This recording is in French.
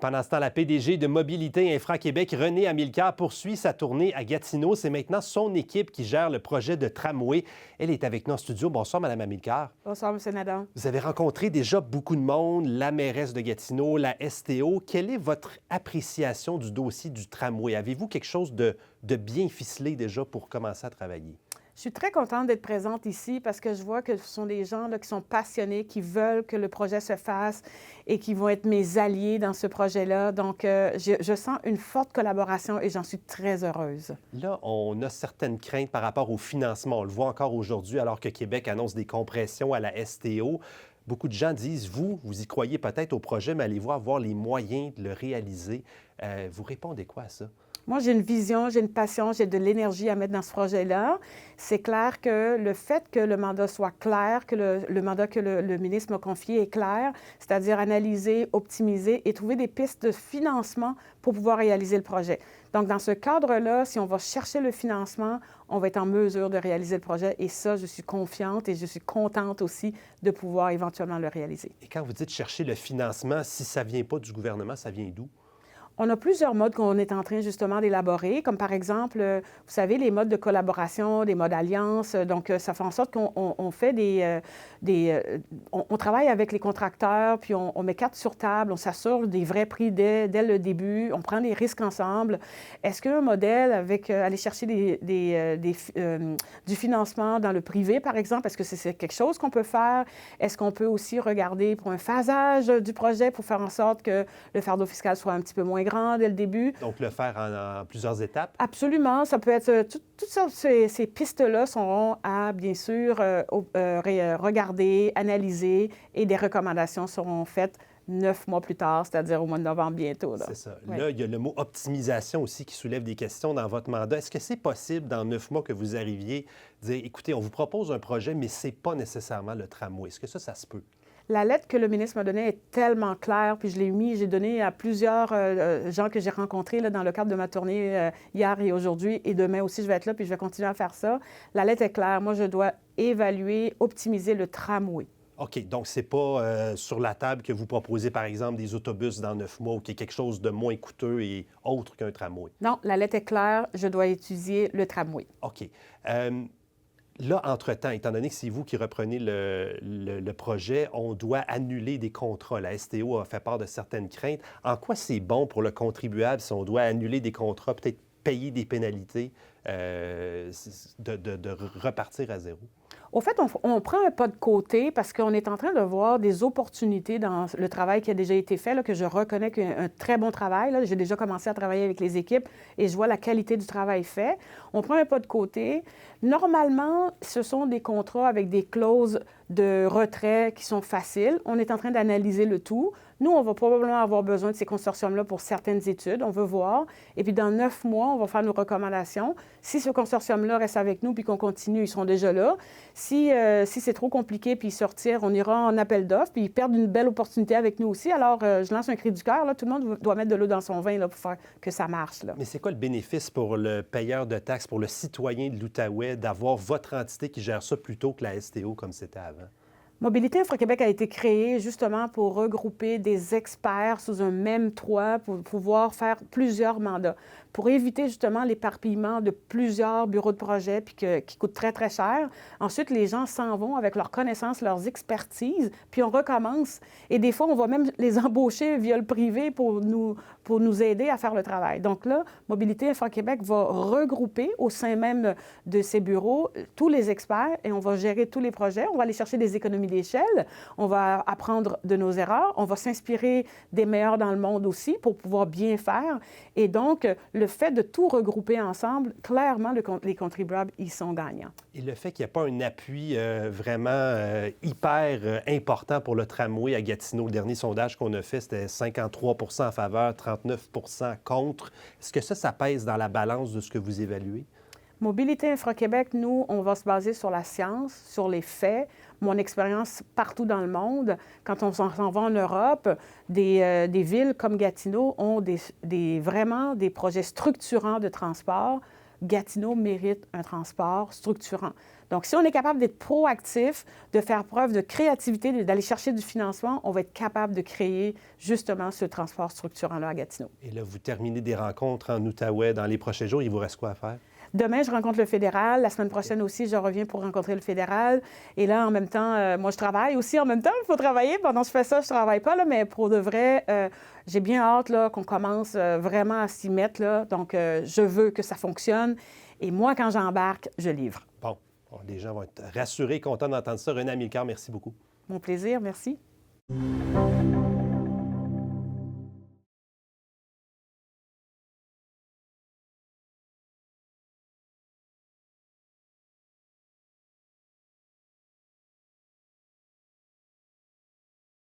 Pendant ce temps, la PDG de Mobilité Infra-Québec, Renée Amilcar, poursuit sa tournée à Gatineau. C'est maintenant son équipe qui gère le projet de tramway. Elle est avec nous en studio. Bonsoir, Mme Amilcar. Bonsoir, M. Nadeau. Vous avez rencontré déjà beaucoup de monde, la mairesse de Gatineau, la STO. Quelle est votre appréciation du dossier du tramway? Avez-vous quelque chose de bien ficelé déjà pour commencer à travailler? Je suis très contente d'être présente ici parce que je vois que ce sont des gens là, qui sont passionnés, qui veulent que le projet se fasse et qui vont être mes alliés dans ce projet-là. Donc, je sens une forte collaboration et j'en suis très heureuse. Là, on a certaines craintes par rapport au financement. On le voit encore aujourd'hui alors que Québec annonce des compressions à la STO. Beaucoup de gens disent, vous y croyez peut-être au projet, mais allez-vous avoir les moyens de le réaliser? Vous répondez quoi à ça? Moi, j'ai une vision, j'ai une passion, j'ai de l'énergie à mettre dans ce projet-là. C'est clair que le fait que le mandat soit clair, que le mandat que le ministre m'a confié est clair, c'est-à-dire analyser, optimiser et trouver des pistes de financement pour pouvoir réaliser le projet. Donc, dans ce cadre-là, si on va chercher le financement, on va être en mesure de réaliser le projet. Et ça, je suis confiante et je suis contente aussi de pouvoir éventuellement le réaliser. Et quand vous dites chercher le financement, si ça ne vient pas du gouvernement, ça vient d'où? On a plusieurs modes qu'on est en train justement d'élaborer, comme par exemple, vous savez, les modes de collaboration, des modes alliance. Donc, ça fait en sorte qu'on fait on travaille avec les contracteurs, puis on met carte sur table, on s'assure des vrais prix dès le début, on prend des risques ensemble. Est-ce qu'un modèle avec aller chercher du financement dans le privé, par exemple, est-ce que c'est quelque chose qu'on peut faire? Est-ce qu'on peut aussi regarder pour un phasage du projet pour faire en sorte que le fardeau fiscal soit un petit peu moins grand dès le début? Donc, le faire en plusieurs étapes? Absolument. Ça peut être... Toutes ces pistes-là seront à, bien sûr, regarder, analyser et des recommandations seront faites 9 mois plus tard, c'est-à-dire au mois de novembre bientôt. C'est ça. Oui. Là, il y a le mot optimisation aussi qui soulève des questions dans votre mandat. Est-ce que c'est possible, dans 9 mois, que vous arriviez à dire, écoutez, on vous propose un projet, mais ce n'est pas nécessairement le tramway? Est-ce que ça se peut? La lettre que le ministre m'a donnée est tellement claire, puis j'ai donné à plusieurs gens que j'ai rencontrés là, dans le cadre de ma tournée hier et aujourd'hui, et demain aussi, je vais être là, puis je vais continuer à faire ça. La lettre est claire. Moi, je dois évaluer, optimiser le tramway. OK, donc c'est pas sur la table que vous proposez, par exemple, des autobus dans 9 mois ou qu'il y a quelque chose de moins coûteux et autre qu'un tramway? Non, la lettre est claire. Je dois étudier le tramway. OK. Là, entre-temps, étant donné que c'est vous qui reprenez le projet, on doit annuler des contrats. La STO a fait part de certaines craintes. En quoi c'est bon pour le contribuable si on doit annuler des contrats, peut-être payer des pénalités, de repartir à zéro? Au fait, on prend un pas de côté parce qu'on est en train de voir des opportunités dans le travail qui a déjà été fait, là, que je reconnais qu'un très bon travail. J'ai déjà commencé à travailler avec les équipes et je vois la qualité du travail fait. On prend un pas de côté. Normalement, ce sont des contrats avec des clauses de retrait qui sont faciles. On est en train d'analyser le tout. Nous, on va probablement avoir besoin de ces consortiums-là pour certaines études. On veut voir. Et puis, dans 9 mois, on va faire nos recommandations. Si ce consortium-là reste avec nous puis qu'on continue, ils seront déjà là. Si c'est trop compliqué puis ils sortirent, on ira en appel d'offres puis ils perdent une belle opportunité avec nous aussi. Alors, je lance un cri du cœur. Tout le monde doit mettre de l'eau dans son vin là, pour faire que ça marche. Là. Mais c'est quoi le bénéfice pour le payeur de taxes, pour le citoyen de l'Outaouais, d'avoir votre entité qui gère ça plutôt que la STO comme c'était avant? Mobilité Infra-Québec a été créée justement pour regrouper des experts sous un même toit pour pouvoir faire plusieurs mandats, pour éviter justement l'éparpillement de plusieurs bureaux de projet puis qui coûtent très, très cher. Ensuite, les gens s'en vont avec leurs connaissances, leurs expertises, puis on recommence. Et des fois, on va même les embaucher via le privé pour nous aider à faire le travail. Donc là, Mobilité Infra-Québec va regrouper au sein même de ces bureaux tous les experts et on va gérer tous les projets. On va aller chercher des économies d'échelle. On va apprendre de nos erreurs. On va s'inspirer des meilleurs dans le monde aussi pour pouvoir bien faire. Et donc, le fait de tout regrouper ensemble, clairement, les contribuables, ils sont gagnants. Et le fait qu'il n'y ait pas un appui vraiment hyper important pour le tramway à Gatineau, le dernier sondage qu'on a fait, c'était 53 en faveur, 39 contre. Est-ce que ça pèse dans la balance de ce que vous évaluez? Mobilité Infra-Québec, nous, on va se baser sur la science, sur les faits. Mon expérience partout dans le monde, quand on s'en va en Europe, des villes comme Gatineau ont vraiment des projets structurants de transport Gatineau mérite un transport structurant. Donc, si on est capable d'être proactif, de faire preuve de créativité, d'aller chercher du financement, on va être capable de créer justement ce transport structurant-là à Gatineau. Et là, vous terminez des rencontres en Outaouais dans les prochains jours. Il vous reste quoi à faire? Demain, je rencontre le fédéral. La semaine prochaine aussi, je reviens pour rencontrer le fédéral. Et là, en même temps, moi, je travaille aussi en même temps. Il faut travailler. Pendant que je fais ça, je ne travaille pas, là, mais pour de vrai, j'ai bien hâte là, qu'on commence vraiment à s'y mettre. Là. Donc, je veux que ça fonctionne. Et moi, quand j'embarque, je livre. Bon, les gens vont être rassurés, contents d'entendre ça. Renée Amilcar, merci beaucoup. Mon plaisir, merci.